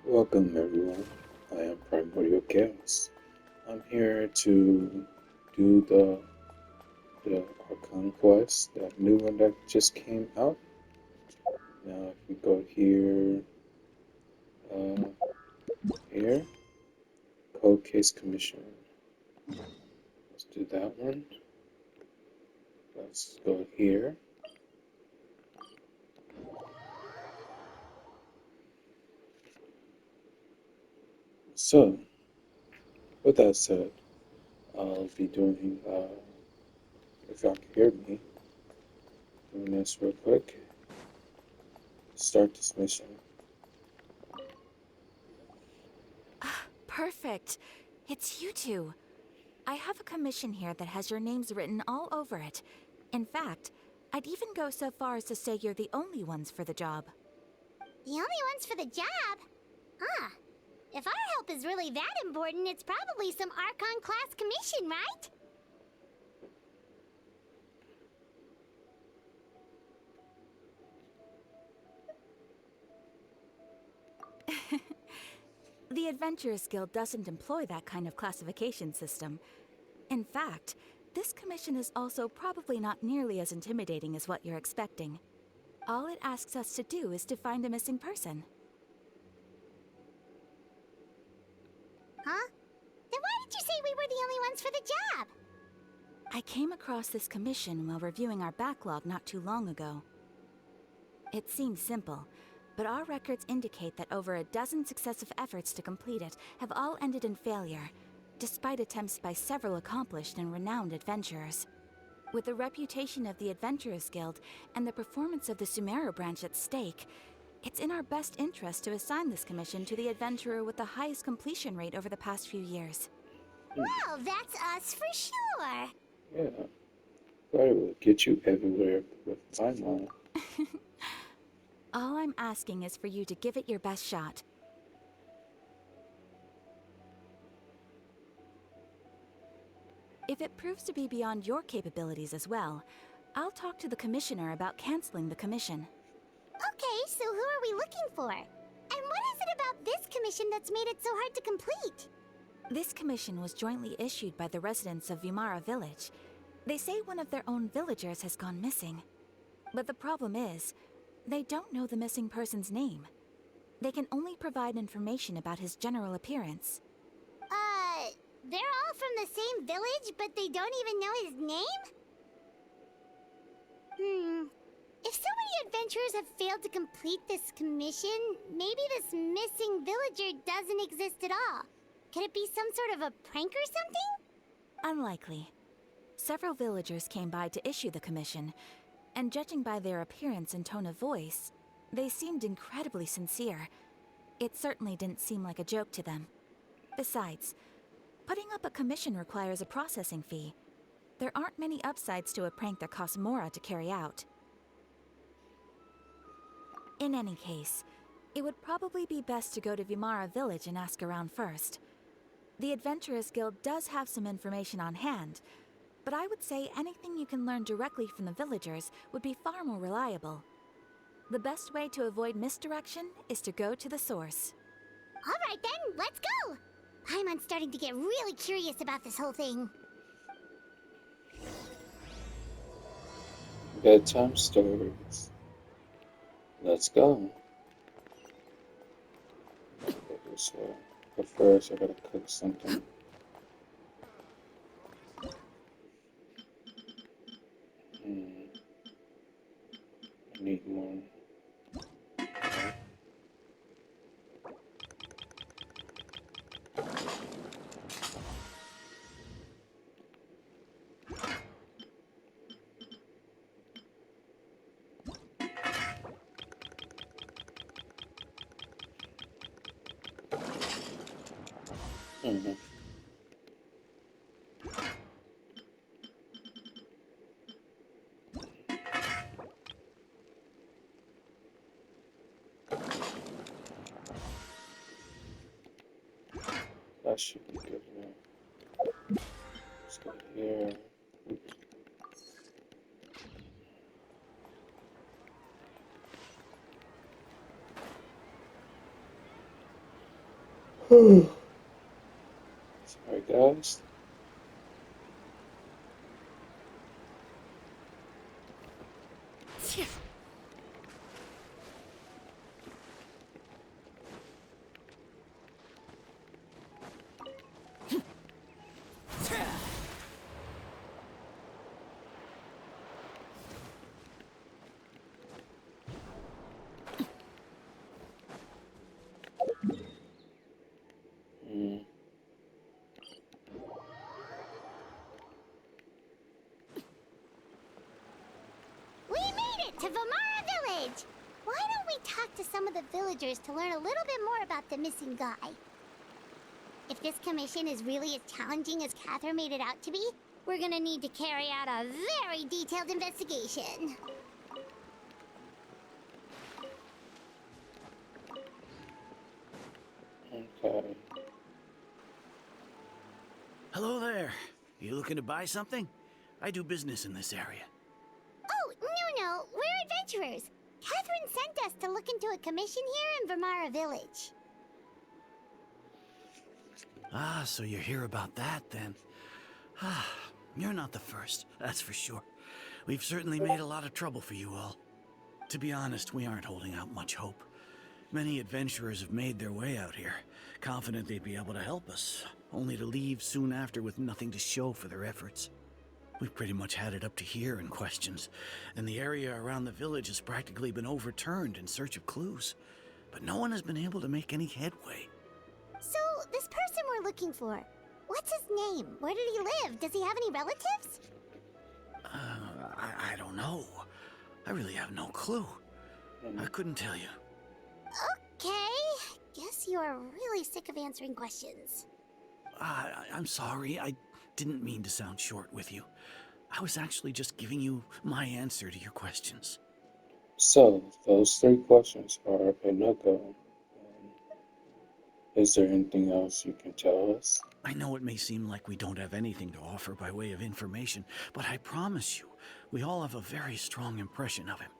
Welcome everyone. I am Primordial Chaos. I'm here to do the Archon quest, that new one that just came out. Now if we go uh, here, Cold Case Commission. Let's do that one. Let's go here. So, with that said, I'll be doing, if y'all can hear me, doing this real quick. Start this mission. Perfect. It's you two. I have a commission here that has your names written all over it. In fact, I'd even go so far as to say you're the only ones for the job. The only ones for the job? Huh. If our help is really that important, it's probably some Archon class commission, right? The Adventurers Guild doesn't employ that kind of classification system. In fact, this commission is also probably not nearly as intimidating as what you're expecting. All it asks us to do is to find a missing person. Huh? Then why did you say we were the only ones for the job? I came across this commission while reviewing our backlog not too long ago. It seems simple, but our records indicate that over a dozen successive efforts to complete it have all ended in failure, despite attempts by several accomplished and renowned adventurers. With the reputation of the Adventurers Guild and the performance of the Sumeru branch at stake, it's in our best interest to assign this commission to the adventurer with the highest completion rate over the past few years. Well, that's us for sure. Yeah, but it will get you everywhere with my mom. All I'm asking is for you to give it your best shot. If it proves to be beyond your capabilities as well, I'll talk to the commissioner about canceling the commission. Okay, so who are we looking for? And what is it about this commission that's made it so hard to complete? This commission was jointly issued by the residents of Vimara Village. They say one of their own villagers has gone missing. But the problem is, they don't know the missing person's name. They can only provide information about his general appearance. They're all from the same village, but they don't even know his name? If so many adventurers have failed to complete this commission, maybe this missing villager doesn't exist at all. Could it be some sort of a prank or something? Unlikely. Several villagers came by to issue the commission, and judging by their appearance and tone of voice, they seemed incredibly sincere. It certainly didn't seem like a joke to them. Besides, putting up a commission requires a processing fee. There aren't many upsides to a prank that costs Mora to carry out. In any case, it would probably be best to go to Vimara Village and ask around first. The Adventurers Guild does have some information on hand, but I would say anything you can learn directly from the villagers would be far more reliable. The best way to avoid misdirection is to go to the source. Alright then, let's go! I'm starting to get really curious about this whole thing. Bedtime stories. Let's go. Go this way. But first, I gotta cook something. Hmm, I need more. Mhm. That should be good now. Let's go here. Sorry, guys. Mm, We made it to Vamara Village! Why don't we talk to some of the villagers to learn a little bit more about the missing guy? If this commission is really as challenging as Catherine made it out to be, we're gonna need to carry out a very detailed investigation. okay. Hello there. You looking to buy something? I do business in this area. Oh, no, we're adventurers. Catherine sent us to look into a commission here in Vamara Village. Ah, so you're here about that then. Ah, you're not the first, that's for sure. We've certainly made a lot of trouble for you all. To be honest, we aren't holding out much hope. Many adventurers have made their way out here, confident they'd be able to help us, only to leave soon after with nothing to show for their efforts. We've pretty much had it up to here in questions, and the area around the village has practically been overturned in search of clues. But no one has been able to make any headway. So, this person we're looking for, what's his name? Where did he live? Does he have any relatives? I don't know. I really have no clue. I couldn't tell you. Okay, guess you're really sick of answering questions. I'm sorry, I didn't mean to sound short with you. I was actually just giving you my answer to your questions. So, those three questions are a no-go. Is there anything else you can tell us? I know it may seem like we don't have anything to offer by way of information, but I promise you, we all have a very strong impression of him.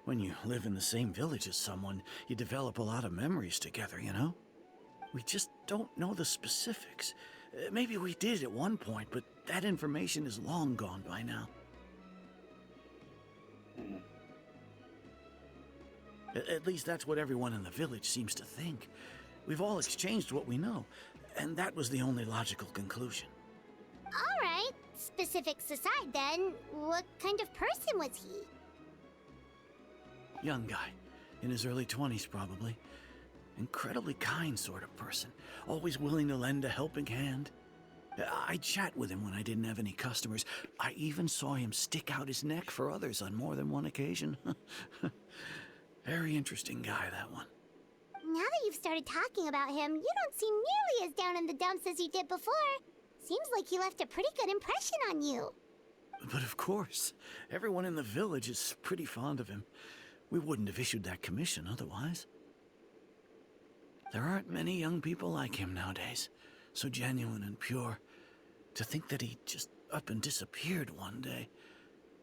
When you live in the same village as someone, you develop a lot of memories together, you know? We just don't know the specifics. Maybe we did at one point, but that information is long gone by now. Mm, At least that's what everyone in the village seems to think. We've all exchanged what we know, and that was the only logical conclusion. Alright, specifics aside then, what kind of person was he? Young guy, in his early 20s probably. Incredibly kind sort of person, always willing to lend a helping hand. I'd chat with him when I didn't have any customers. I even saw him stick out his neck for others on more than one occasion. Very interesting guy, that one. Now that you've started talking about him, you don't seem nearly as down in the dumps as you did before. Seems like he left a pretty good impression on you. But of course, everyone in the village is pretty fond of him. We wouldn't have issued that commission otherwise. There aren't many young people like him nowadays, so genuine and pure. To think that he just up and disappeared one day.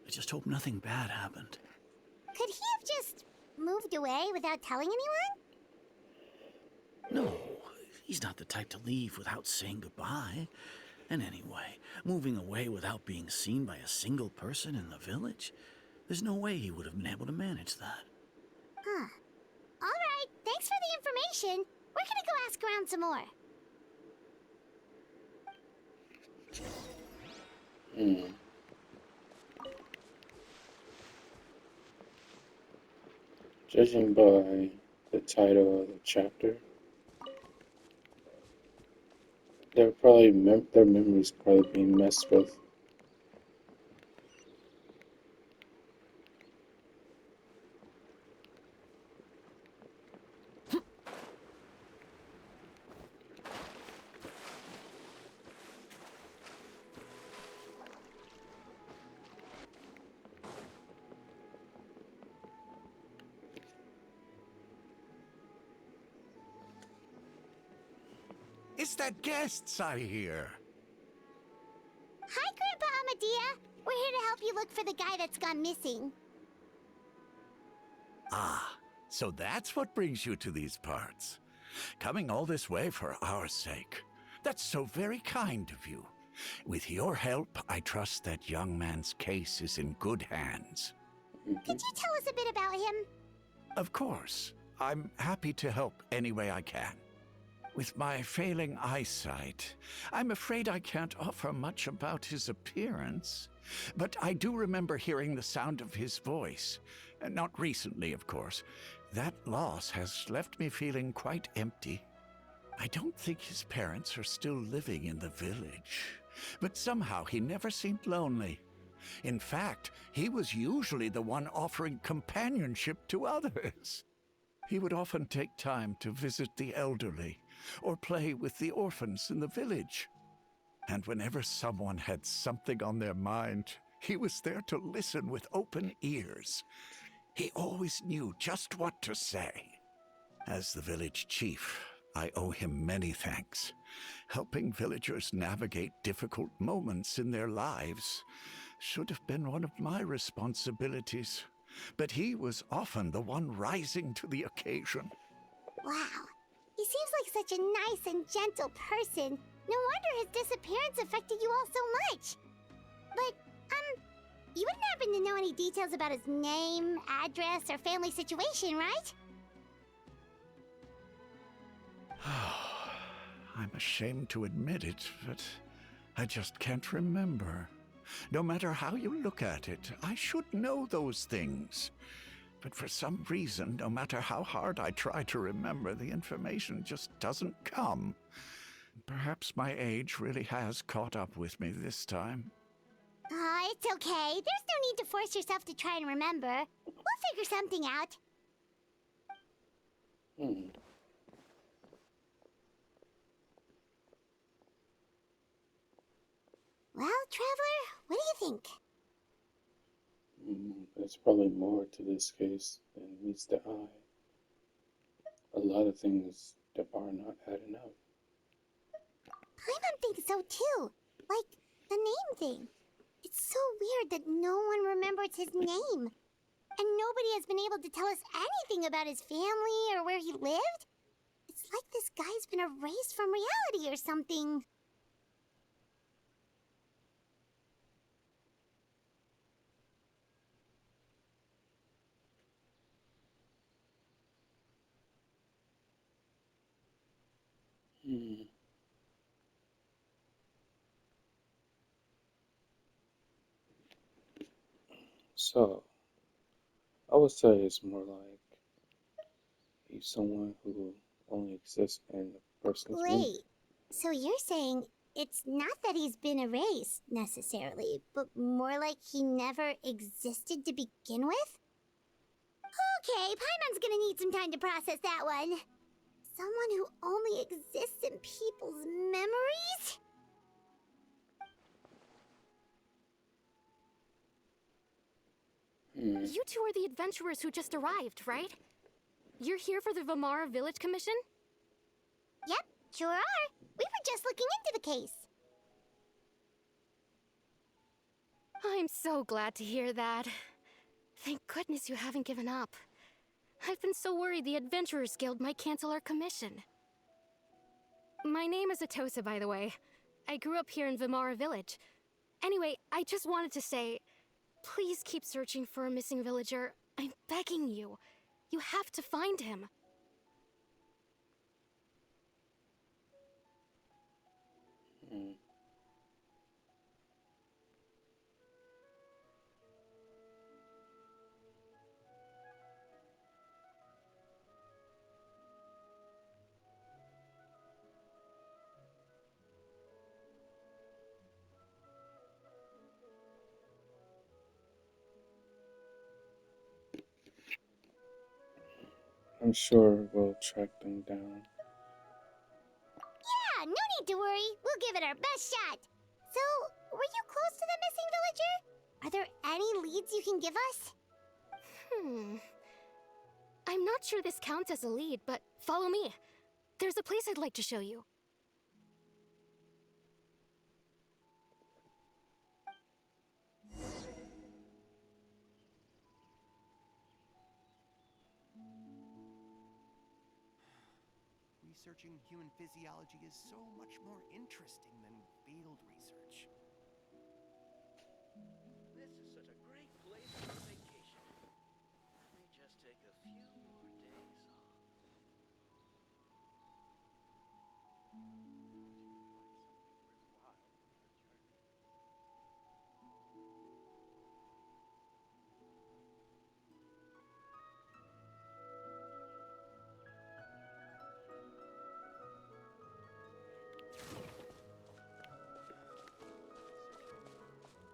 I just hope nothing bad happened. Could he have just moved away without telling anyone? No, he's not the type to leave without saying goodbye. And anyway, moving away without being seen by a single person in the village, there's no way he would have been able to manage that. Huh. Alright, thanks for the information. We're gonna go ask around some more. mm. Judging by the title of the chapter, their memories probably being messed with. It's that guests I hear. Hi, Grandpa Amadea. We're here to help you look for the guy that's gone missing. Ah, so that's what brings you to these parts. Coming all this way for our sake. That's so very kind of you. With your help, I trust that young man's case is in good hands. Could you tell us a bit about him? Of course. I'm happy to help any way I can. With my failing eyesight, I'm afraid I can't offer much about his appearance. But I do remember hearing the sound of his voice. Not recently, of course. That loss has left me feeling quite empty. I don't think his parents are still living in the village. But somehow he never seemed lonely. In fact, he was usually the one offering companionship to others. He would often take time to visit the elderly or play with the orphans in the village. And whenever someone had something on their mind, he was there to listen with open ears. He always knew just what to say. As the village chief, I owe him many thanks. Helping villagers navigate difficult moments in their lives should have been one of my responsibilities. But he was often the one rising to the occasion. Wow. He seems like such a nice and gentle person. No wonder his disappearance affected you all so much. But, you wouldn't happen to know any details about his name, address, or family situation, right? I'm ashamed to admit it, but I just can't remember. No matter how you look at it, I should know those things. But for some reason, no matter how hard I try to remember, the information just doesn't come. Perhaps my age really has caught up with me this time. It's okay. There's no need to force yourself to try and remember. We'll figure something out. Well, Traveler, what do you think? There's probably more to this case than meets the eye. A lot of things that are not adding up. Paimon thinks so too. Like, the name thing. It's so weird that no one remembers his name. And nobody has been able to tell us anything about his family or where he lived. It's like this guy's been erased from reality or something. So, I would say it's more like he's someone who only exists in the person's memory. Wait, so you're saying it's not that he's been erased, necessarily, but more like he never existed to begin with? Okay, Paimon's gonna need some time to process that one. Someone who only exists in people's memories? You two are the adventurers who just arrived, right? You're here for the Vamara Village Commission? Yep, sure are. We were just looking into the case. I'm so glad to hear that. Thank goodness you haven't given up. I've been so worried the Adventurers Guild might cancel our commission. My name is Atosa, by the way. I grew up here in Vamara Village. Anyway, I just wanted to say, please keep searching for a missing villager. I'm begging you. You have to find him. I'm sure we'll track them down. Yeah, no need to worry. We'll give it our best shot. So, were you close to the missing villager? Are there any leads you can give us? I'm not sure this counts as a lead, but follow me. There's a place I'd like to show you. researching human physiology is so much more interesting than field research. This is such a great place for a vacation. Let me just take a few more days off.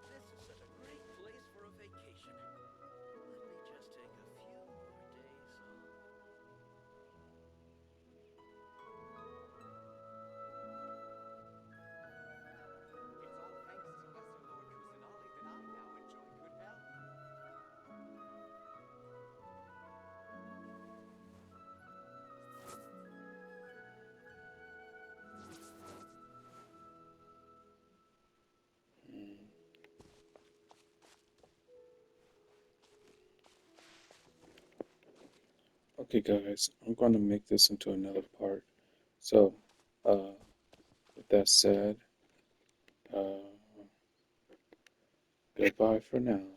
This is such a great place for a vacation. Let me just take a few more days off. It's all thanks to Lesser Lord Kusanali that I now enjoy good health. Hmm. Okay, guys, I'm going to make this into another part. So, with that said, uh, goodbye for now.